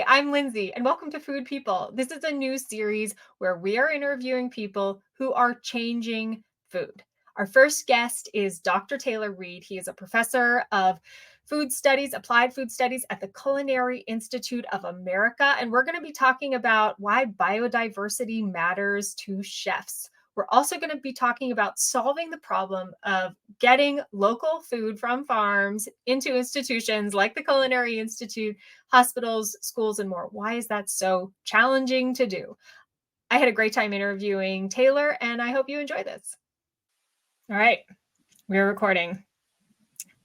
Hey, I'm Lindsay, and welcome to Food People. This is a new series where we are interviewing people who are changing food. Our first guest is Dr. Taylor Reid. He is a professor of food studies, applied food studies at the Culinary Institute of America, and we're going to be talking about why biodiversity matters to chefs. We're also going to be talking about solving the problem of getting local food from farms into institutions like the Culinary Institute, hospitals, schools, and more. Why is that so challenging to do? I had a great time interviewing Taylor, and I hope you enjoy this. All right, we're recording.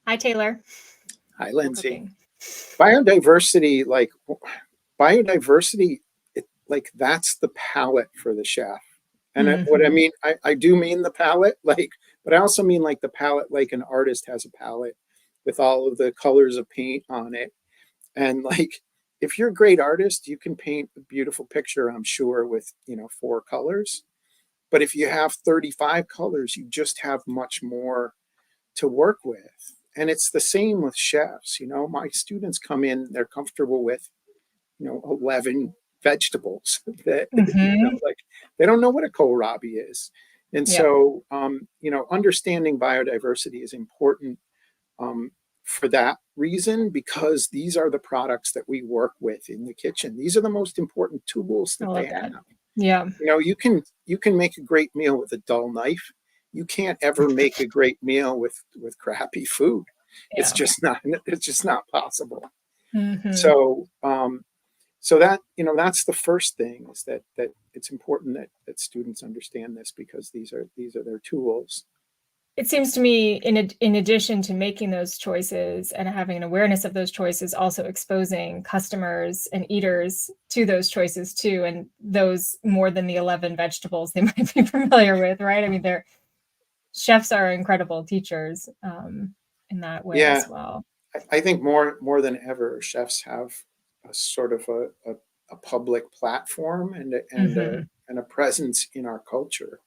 Hi, Taylor. Hi, Lindsay. Biodiversity, that's the palette for the chef. And what I mean, I do mean the palette, but I also mean like the palette, like an artist has a palette with all of the colors of paint on it. And like, if you're a great artist, you can paint a beautiful picture, I'm sure, with, 4 colors. But if you have 35 colors, you just have much more to work with. And it's the same with chefs. My students come in, they're comfortable with, 11 vegetables that, like they don't know what a kohlrabi is. And so, understanding biodiversity is important for that reason, because these are the products that we work with in the kitchen. These are the most important tools that they have. Yeah. You can make a great meal with a dull knife. You can't ever make a great meal with crappy food. Yeah. It's just not possible. So that, that's the first thing, is that it's important that students understand this, because these are their tools. It seems to me, in addition to making those choices and having an awareness of those choices, also exposing customers and eaters to those choices too, and those more than the 11 vegetables they might be familiar with, right? I mean, chefs are incredible teachers in that way as well. I think more than ever, chefs have a sort of a public platform and a presence in our culture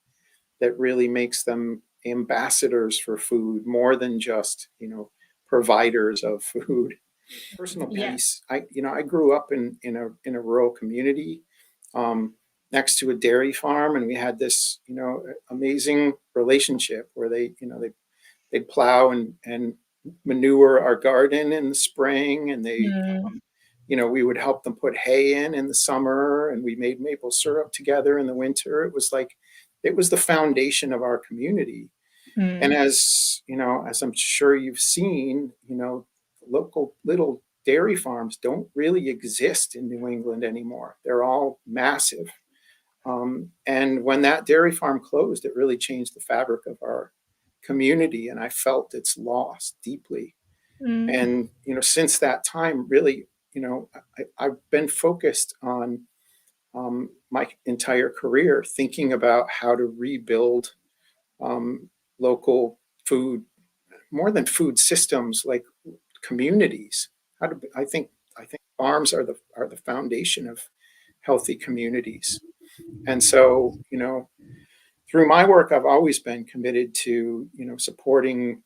that really makes them ambassadors for food, more than just, providers of food. Personal piece. I grew up in a rural community next to a dairy farm, and we had this, amazing relationship where they'd plow and manure our garden in the spring, and we would help them put hay in the summer, and we made maple syrup together in the winter. It was the foundation of our community. And as I'm sure you've seen, local little dairy farms don't really exist in New England anymore. They're all massive. And when that dairy farm closed, it really changed the fabric of our community, and I felt its loss deeply. And since that time, really, I've been focused on my entire career thinking about how to rebuild local food, more than food systems, like communities. I think farms are the foundation of healthy communities. And so, through my work, I've always been committed to, supporting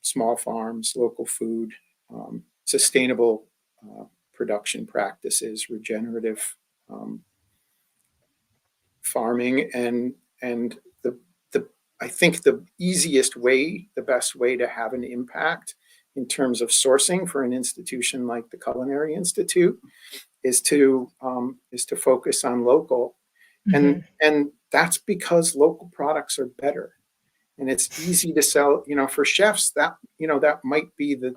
small farms, local food, sustainable production practices, regenerative farming, and I think the best way to have an impact in terms of sourcing for an institution like the Culinary Institute is to focus on local, and that's because local products are better, and it's easy to sell. For chefs, that might be the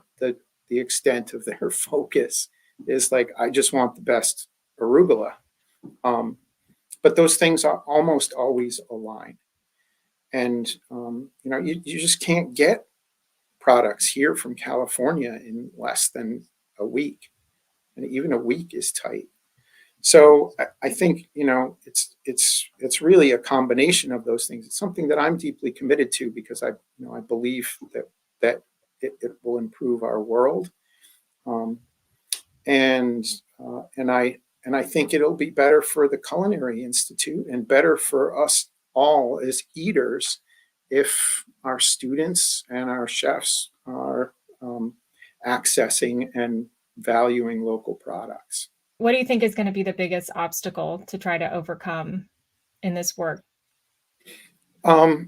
extent of their focus, is like, I just want the best arugula, but those things are almost always aligned. And you just can't get products here from California in less than a week, and even a week is tight. So I think it's really a combination of those things. It's something that I'm deeply committed to, because I believe that it will improve our world, and I think it'll be better for the Culinary Institute and better for us all as eaters if our students and our chefs are accessing and valuing local products. what do you think is going to be the biggest obstacle to try to overcome in this work? I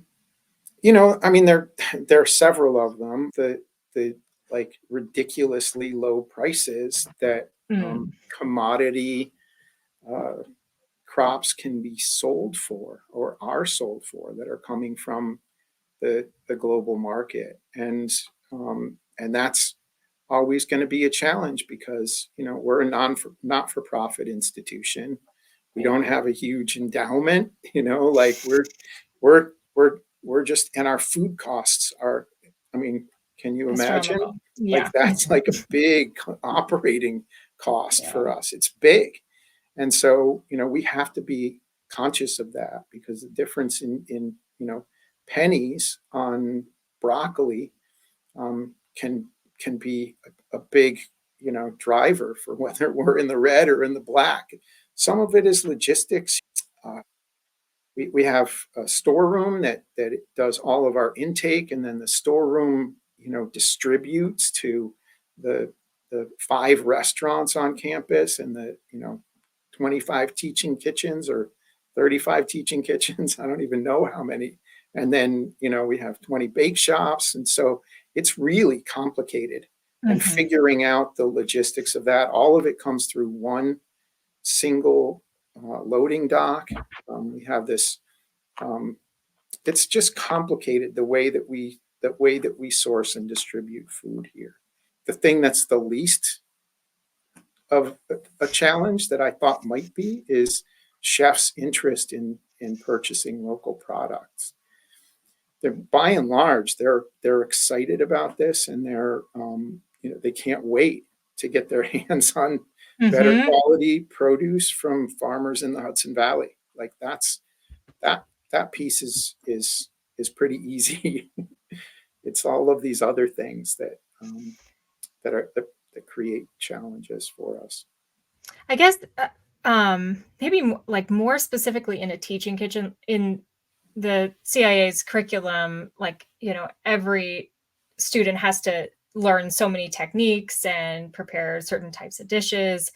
mean, there are several of them. The like ridiculously low prices that Mm, commodity uh, crops can be sold for or are sold for that are coming from the global market, and that's always going to be a challenge because we're a not for profit institution. We right. don't have a huge endowment. Like we're we're we're just, and our food costs are, I mean, can you imagine? Astronomical. Like Yeah. that's like a big operating cost Yeah. for us. It's big. And so, we have to be conscious of that because the difference in pennies on broccoli can be a big, driver for whether we're in the red or in the black. Some of it is logistics. Uh, we have a storeroom that does all of our intake, and then the storeroom, distributes to the the 5 restaurants on campus and the 25 teaching kitchens or 35 teaching kitchens. I don't even know how many. And then, we have 20 bake shops. And so it's really complicated. And Hmm. figuring out the logistics of that, all of it comes through one single loading dock. We have this, um, it's just complicated the way that we source and distribute food here. The thing that's the least of a challenge that I thought might be is chefs' interest in purchasing local products. They're by and large they're excited about this, and they can't wait to get their hands on better Hmm. quality produce from farmers in the Hudson Valley. Like that piece is pretty easy. It's all of these other things that create challenges for us. I guess maybe like more specifically in a teaching kitchen in the CIA's curriculum, like, every student has to learn so many techniques and prepare certain types of dishes.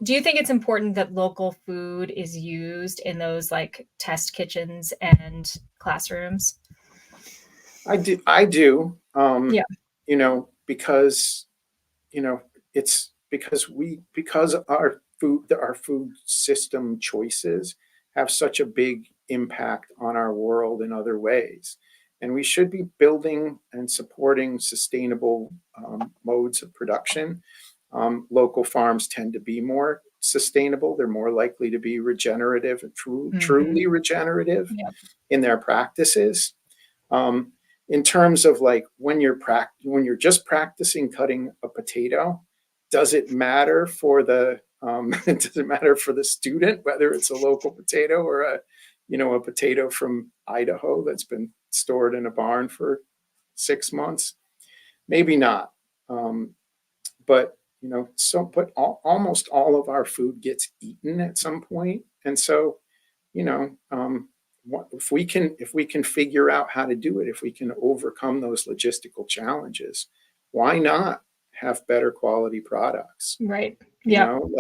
Do you think it's important that local food is used in those like test kitchens and classrooms? I do. Yeah. Because it's because our food system choices have such a big impact on our world in other ways, and we should be building and supporting sustainable modes of production. Local farms tend to be more sustainable. They're more likely to be regenerative and truly Hmm. regenerative Yeah. in their practices. Um, in terms of like when you're just practicing cutting a potato, does it matter for the does it matter for the student whether it's a local potato or a potato from Idaho that's been stored in a barn for 6 months? Maybe not. Um, almost all of our food gets eaten at some point, and so you know, if we can figure out how to do it, if we can overcome those logistical challenges, why not have better quality products? Right. You Yep. know,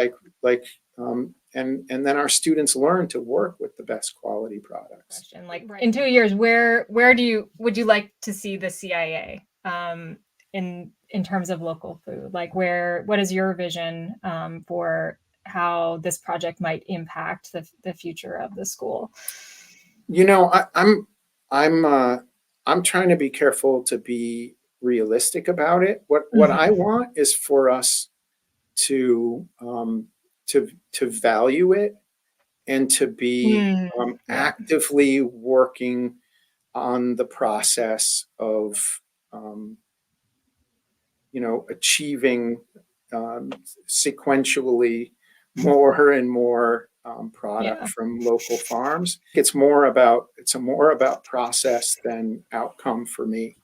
and then our students learn to work with the best quality products. Question. Like in 2 years, where would you like to see the CIA in terms of local food? Like what is your vision for how this project might impact the future of the school? I'm trying to be careful to be realistic about it. What I Hmm. want is for us to um, to value it and to be Mm, yeah. actively working on the process of um, achieving um, sequentially more and more product Yeah. from local farms. It's more about process than outcome for me.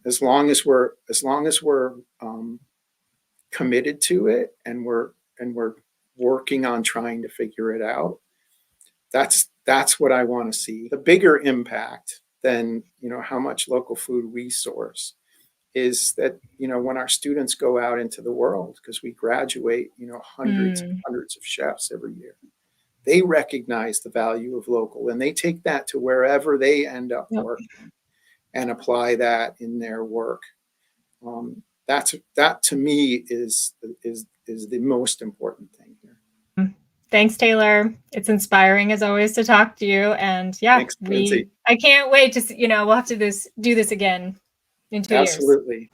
As long as we're committed to it, and we're working on trying to figure it out, that's what I want to see. The bigger impact than how much local food we source is that, when our students go out into the world, because we graduate, hundreds and Mm. hundreds of chefs every year, they recognize the value of local, and they take that to wherever they end up Yep. working and apply that in their work. That to me is the most important thing here. Thanks, Taylor. It's inspiring as always to talk to you. And yeah, Thanks, Lindsay. I can't wait to, we'll have to do this again in 2 years. Absolutely.